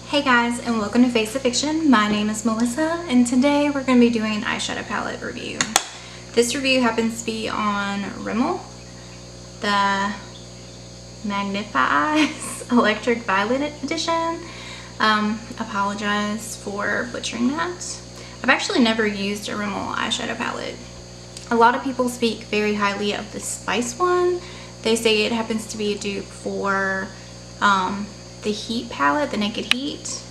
Hey guys, and welcome to Face of Fiction. My name is Melissa, and today we're going to be doing an eyeshadow palette review. This review happens to be on Rimmel, the Magnif'Eyes Electric Violet Edition. Apologize for butchering that. I've actually never used a Rimmel eyeshadow palette. A lot of people speak very highly of the Spice one. They say it happens to be a dupe for the Heat palette, the Naked Heat.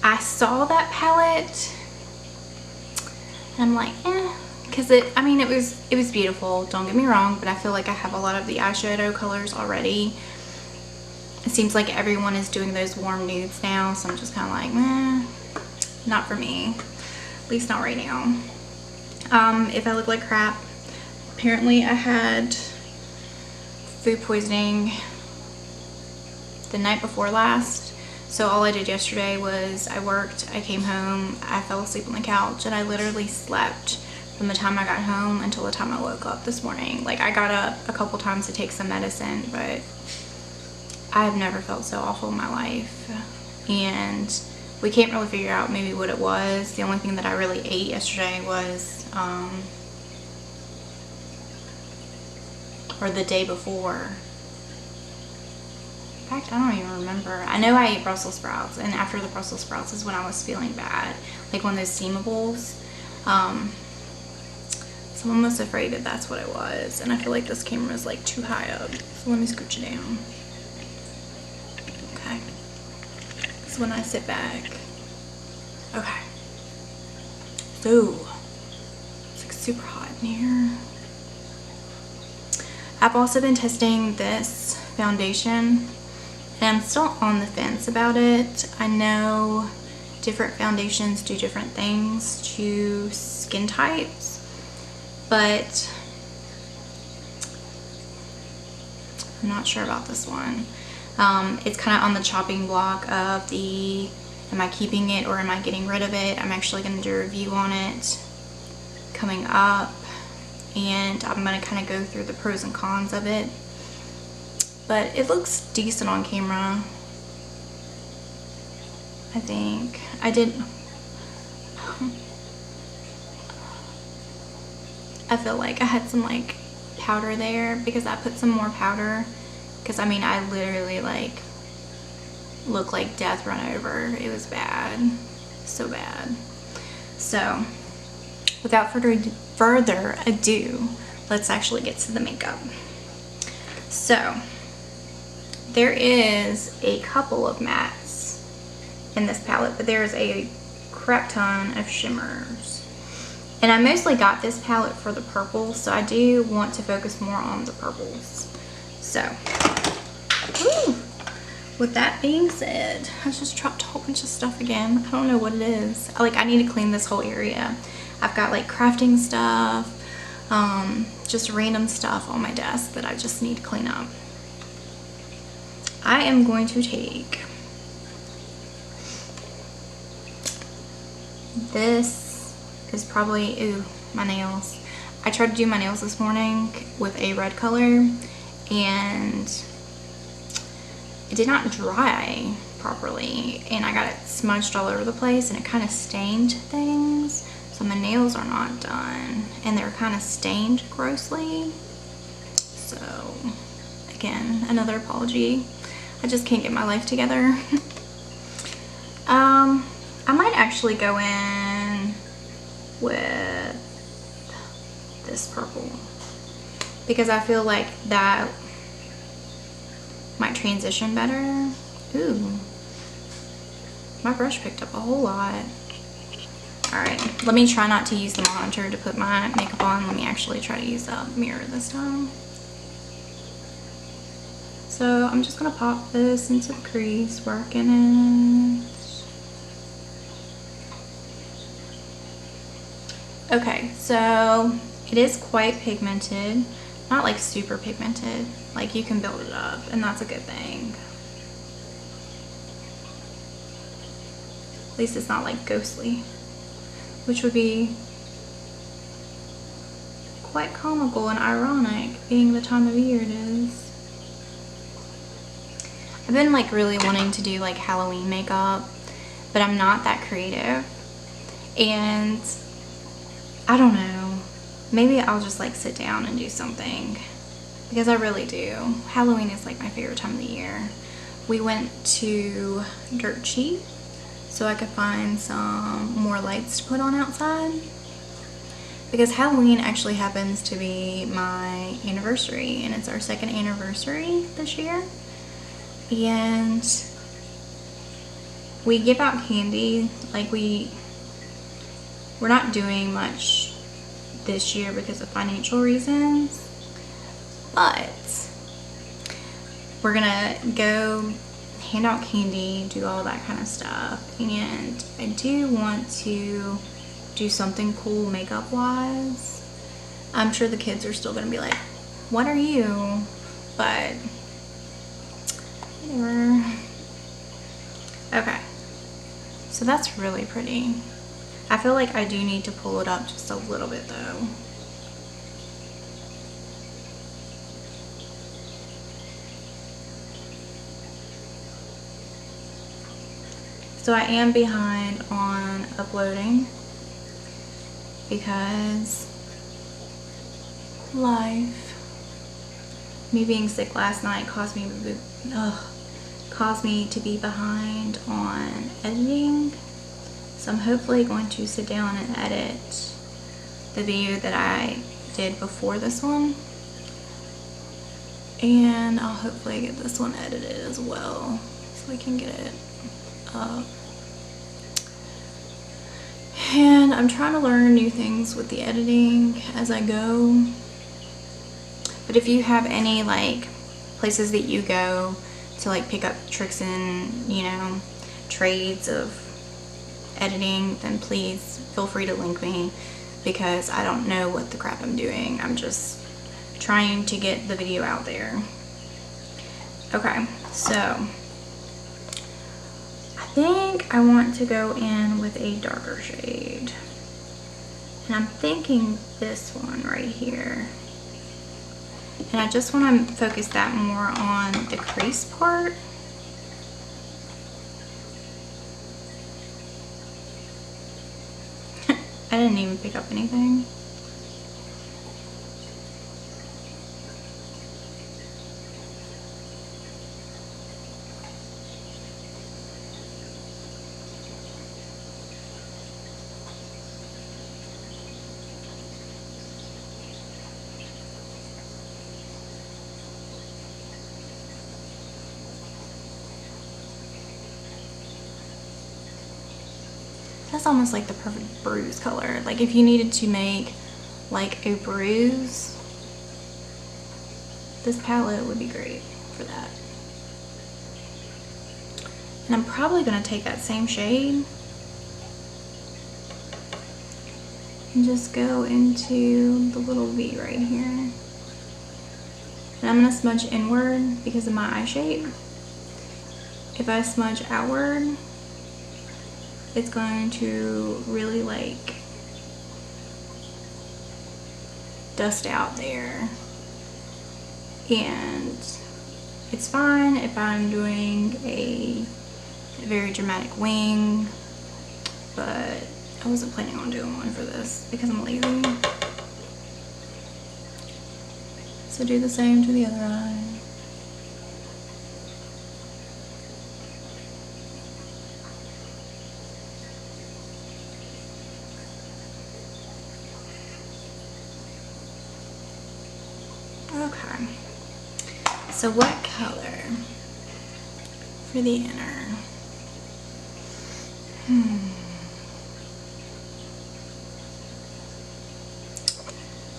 I saw that palette and I'm like, because it was beautiful, don't get me wrong, but I feel like I have a lot of the eyeshadow colors already. It seems like everyone is doing those warm nudes now, so I'm just kind of like, not for me, at least not right now. If I look like crap, apparently I had food poisoning the night before last. So all I did yesterday was I worked, I came home, I fell asleep on the couch, and I literally slept from the time I got home until the time I woke up this morning. Like, I got up a couple times to take some medicine, but I have never felt so awful in my life. And we can't really figure out maybe what it was. The only thing that I really ate yesterday was, or the day before. In fact, I don't even remember. I know I ate Brussels sprouts, and after the Brussels sprouts is when I was feeling bad. Like one of those steamables. So I'm almost afraid that that's what it was. And I feel like this camera is like too high up. So let me scooch it down. Okay. So when I sit back. Okay. So, it's like super hot in here. I've also been testing this foundation, and I'm still on the fence about it. I know different foundations do different things to skin types, but I'm not sure about this one. It's kind of on the chopping block of the, am I keeping it or am I getting rid of it? I'm actually going to do a review on it coming up, and I'm going to kind of go through the pros and cons of it. But it looks decent on camera, I think. I feel like I had some like powder there because I put some more powder, because I mean I literally like look like death run over. It was bad, so bad. So without further ado, let's actually get to the makeup. So there is a couple of mattes in this palette, but there's a crap ton of shimmers. And I mostly got this palette for the purples, so I do want to focus more on the purples. So, with that being said, I just dropped a whole bunch of stuff again. I don't know what it is. I need to clean this whole area. I've got like crafting stuff, just random stuff on my desk that I just need to clean up. I am going to take this. Is probably, ooh, my nails. I tried to do my nails this morning with a red color, and it did not dry properly, and I got it smudged all over the place, and it kind of stained things. So my nails are not done, and they're kind of stained grossly. So again, another apology. I just can't get my life together. I might actually go in with this purple, because I feel like that might transition better. Ooh, my brush picked up a whole lot. Alright, let me try not to use the monitor to put my makeup on. Let me actually try to use a mirror this time. So I'm just going to pop this into the crease, working it. Okay, so it is quite pigmented. Not like super pigmented. Like, you can build it up, and that's a good thing. At least it's not like ghostly, which would be quite comical and ironic being the time of year it is. I've been like really wanting to do like Halloween makeup, but I'm not that creative. And I don't know, maybe I'll just like sit down and do something, because I really do. Halloween is like my favorite time of the year. We went to Dirt Cheap so I could find some more lights to put on outside, because Halloween actually happens to be my anniversary, and it's our 2nd anniversary this year. And we give out candy. Like we're not doing much this year because of financial reasons, but we're gonna go hand out candy, do all that kind of stuff. And I do want to do something cool makeup wise. I'm sure the kids are still gonna be like, what are you? But whatever. Okay, so that's really pretty. I feel like I do need to pull it up just a little bit though. So I am behind on uploading because life. Me being sick last night caused me to be behind on editing. So I'm hopefully going to sit down and edit the video that I did before this one. And I'll hopefully get this one edited as well so we can get it up. And I'm trying to learn new things with the editing as I go. But if you have any like places that you go to like pick up tricks and, you know, trades of editing, then please feel free to link me, because I don't know what the crap I'm doing. I'm just trying to get the video out there. Okay, so I think I want to go in with a darker shade, and I'm thinking this one right here. And I just want to focus that more on the crease part. I didn't even pick up anything. That's almost like the perfect bruise color. Like if you needed to make like a bruise, this palette would be great for that. And I'm probably going to take that same shade and just go into the little V right here. And I'm going to smudge inward because of my eye shape. If I smudge outward, it's going to really like dust out there. And it's fine if I'm doing a very dramatic wing, but I wasn't planning on doing one for this because I'm lazy. So do the same to the other eye. Okay, so what color for the inner?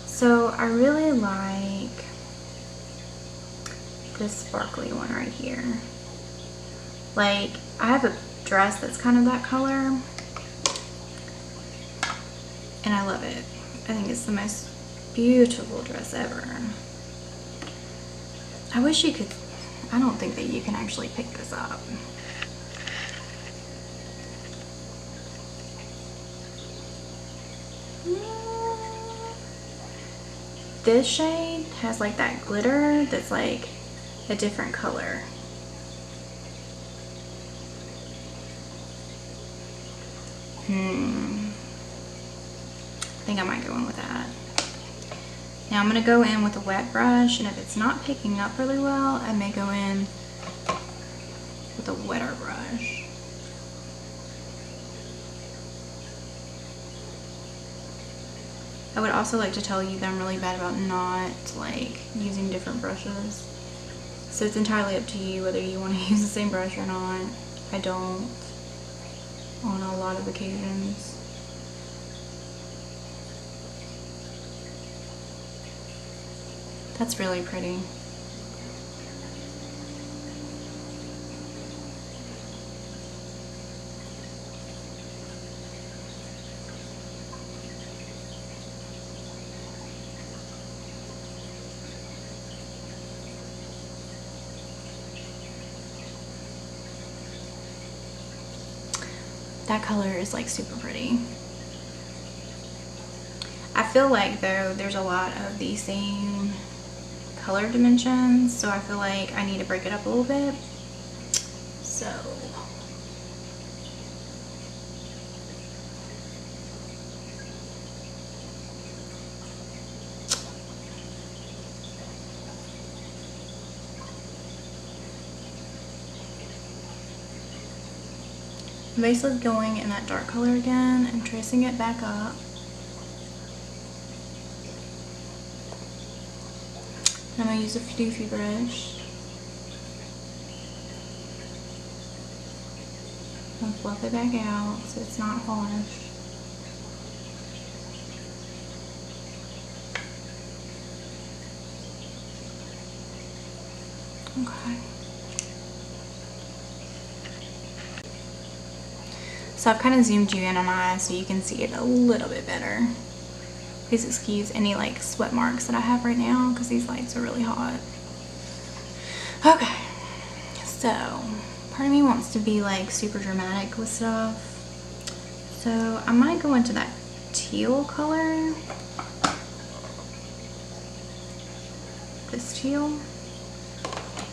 So I really like this sparkly one right here. Like, I have a dress that's kind of that color, and I love it. I think it's the most beautiful dress ever. I wish you could, I don't think that you can actually pick this up. This shade has like that glitter that's like a different color. I think I might go in with that. Now I'm going to go in with a wet brush, and if it's not picking up really well, I may go in with a wetter brush. I would also like to tell you that I'm really bad about not like using different brushes. So it's entirely up to you whether you want to use the same brush or not. I don't on a lot of occasions. That's really pretty. That color is like super pretty. I feel like though there's a lot of the same color dimensions, so I feel like I need to break it up a little bit. So I'm basically going in that dark color again and tracing it back up. I'm going to use a doofy brush and fluff it back out so it's not harsh. Okay. So I've kind of zoomed you in on my eyes so you can see it a little bit better. Please excuse any like sweat marks that I have right now because these lights are really hot. Okay, so part of me wants to be like super dramatic with stuff. So I might go into that teal color. This teal.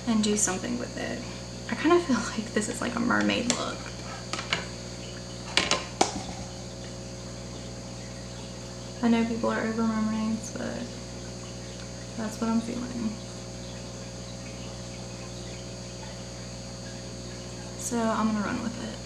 And do something with it. I kind of feel like this is like a mermaid look. I know people are over mermaids, but that's what I'm feeling. So I'm gonna run with it.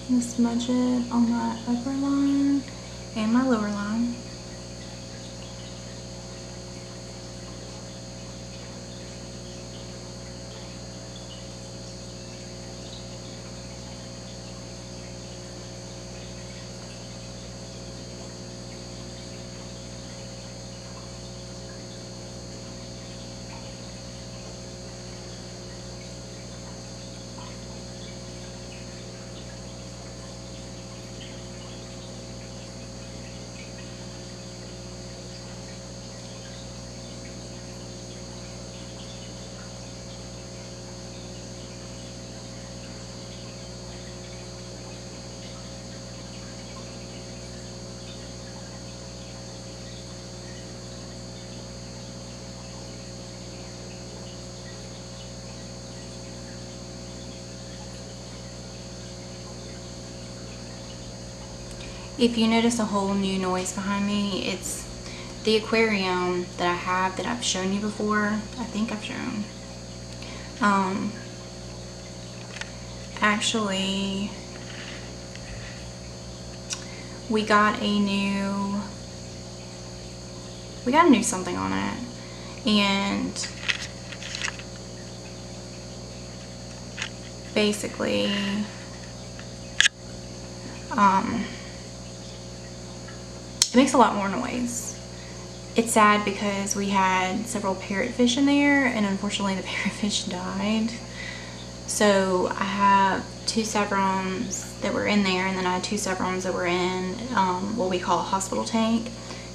I'm gonna smudge it on my upper line and my lower line. If you notice a whole new noise behind me, it's the aquarium that I have that I've shown you before. I think I've shown. Actually, we got a new something on it, and basically it makes a lot more noise. It's sad because we had several parrotfish in there, and unfortunately the parrotfish died. So I have 2 Severums that were in there, and then I had 2 Severums that were in what we call a hospital tank,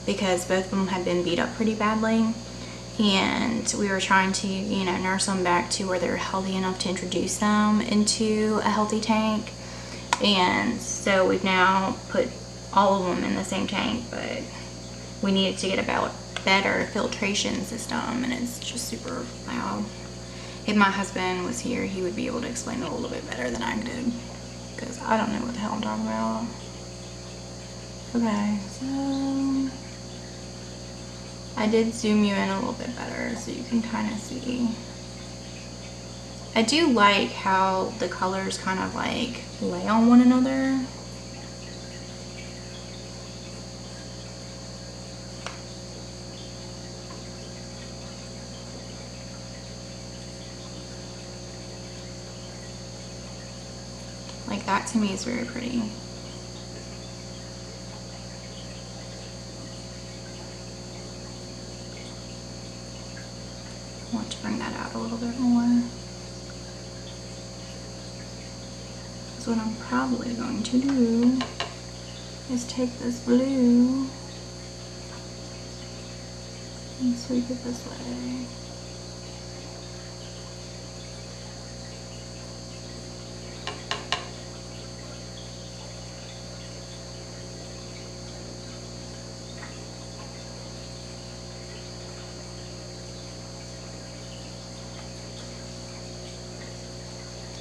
because both of them had been beat up pretty badly. And we were trying to, you know, nurse them back to where they're healthy enough to introduce them into a healthy tank. And so we've now put all of them in the same tank, but we needed to get a better filtration system, and it's just super loud. If my husband was here, he would be able to explain it a little bit better than I did, because I don't know what the hell I'm talking about. Okay, so I did zoom you in a little bit better so you can kind of see. I do like how the colors kind of like lay on one another. Like that to me is very pretty. I want to bring that out a little bit more. So what I'm probably going to do is take this blue and sweep it this way.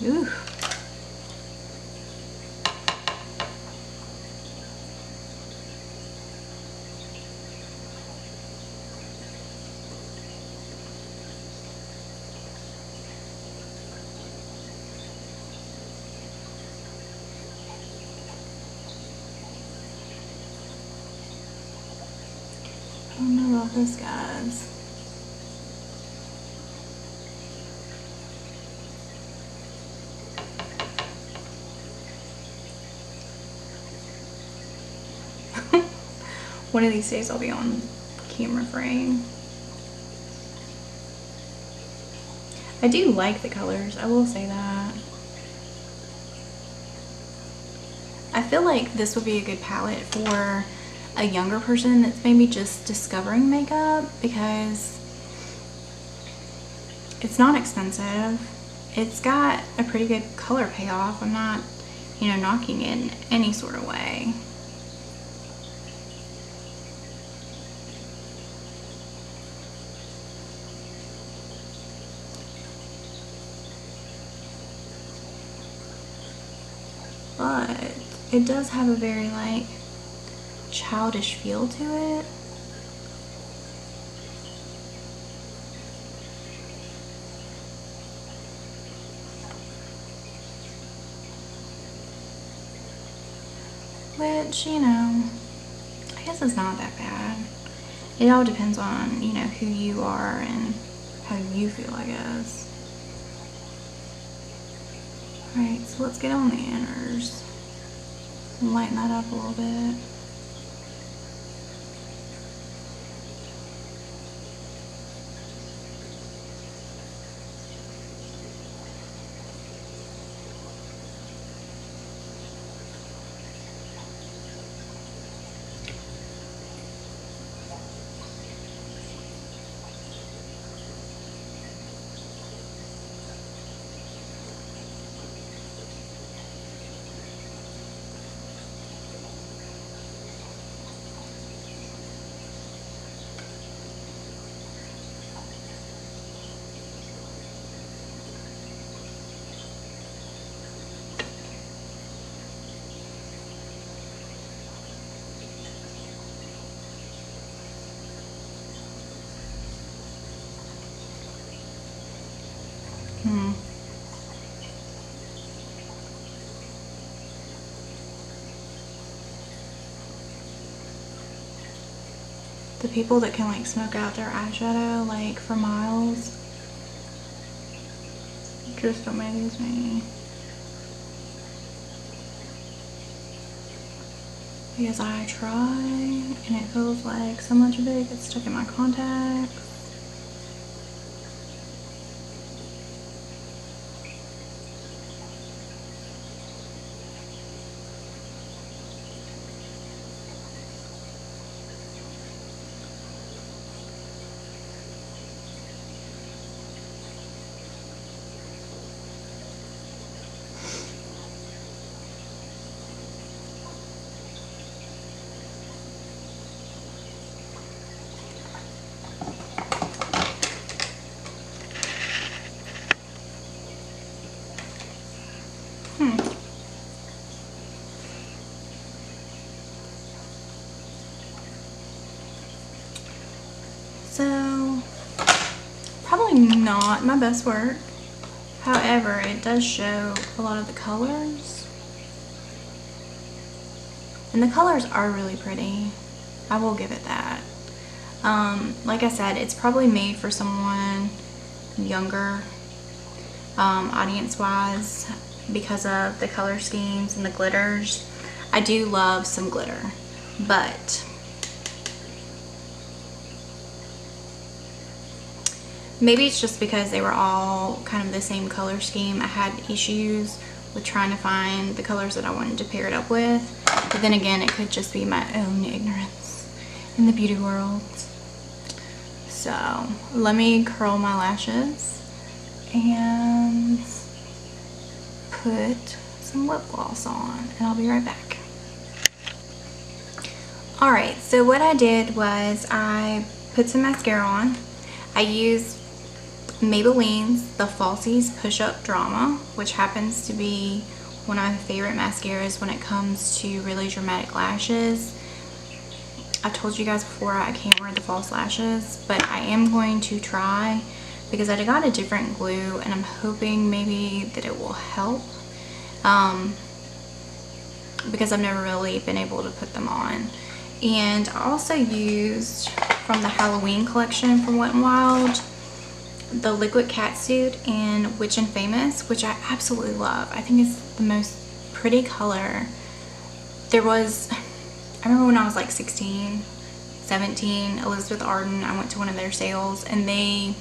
Ooh. I don't know about this, guys. One of these days I'll be on camera frame. I do like the colors, I will say that. I feel like this would be a good palette for a younger person that's maybe just discovering makeup, because it's not expensive. It's got a pretty good color payoff. I'm not, you know, knocking it in any sort of way. But it does have a very like childish feel to it. Which, you know, I guess it's not that bad. It all depends on, you know, who you are and how you feel, I guess. Alright, so let's get on the inners and lighten that up a little bit. The people that can like smoke out their eyeshadow like for miles just amaze me. because I tried and it feels like so much of it gets stuck in my contacts. So, probably not my best work. However, it does show a lot of the colors. And the colors are really pretty. I will give it that. Like I said, it's probably made for someone younger, audience-wise, because of the color schemes and the glitters. I do love some glitter, but maybe it's just because they were all kind of the same color scheme. I had issues with trying to find the colors that I wanted to pair it up with. But then again, it could just be my own ignorance in the beauty world. So let me curl my lashes and put some lip gloss on, and I'll be right back. Alright, so what I did was I put some mascara on. I used Maybelline's The Falsies Push Up Drama, which happens to be one of my favorite mascaras when it comes to really dramatic lashes. I've told you guys before I can't wear the false lashes, but I am going to try because I got a different glue and I'm hoping maybe that it will help, because I've never really been able to put them on. And I also used from the Halloween collection from Wet n Wild the liquid catsuit in Witch and Famous, which I absolutely love. I think it's the most pretty color. I remember when I was like 16, 17, Elizabeth Arden, I went to one of their sales and they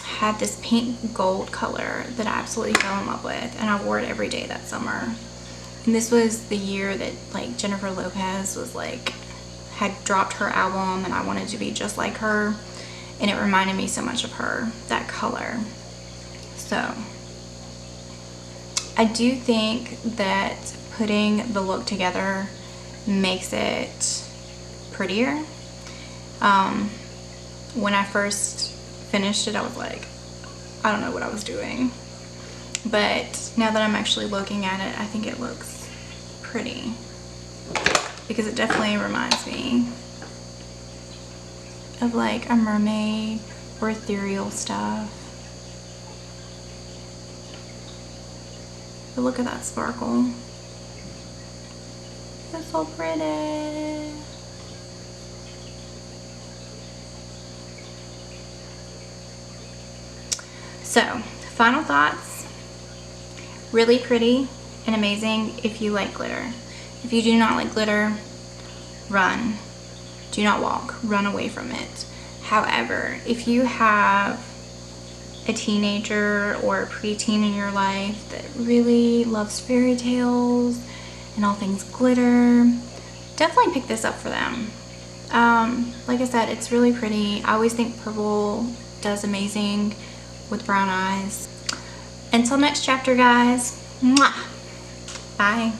had this pink gold color that I absolutely fell in love with, and I wore it every day that summer. And this was the year that like Jennifer Lopez was like, had dropped her album, and I wanted to be just like her, and it reminded me so much of her, that color. So I do think that putting the look together makes it prettier. When I first finished it, I was like, I don't know what I was doing, but now that I'm actually looking at it, I think it looks pretty, because it definitely reminds me of like a mermaid or ethereal stuff. But look at that sparkle. It's so pretty. So, final thoughts. Really pretty and amazing if you like glitter. If you do not like glitter, run. Do not walk. Run away from it. However, if you have a teenager or a preteen in your life that really loves fairy tales and all things glitter, definitely pick this up for them. Like I said, it's really pretty. I always think purple does amazing with brown eyes. Until next chapter, guys. Mwah! Bye.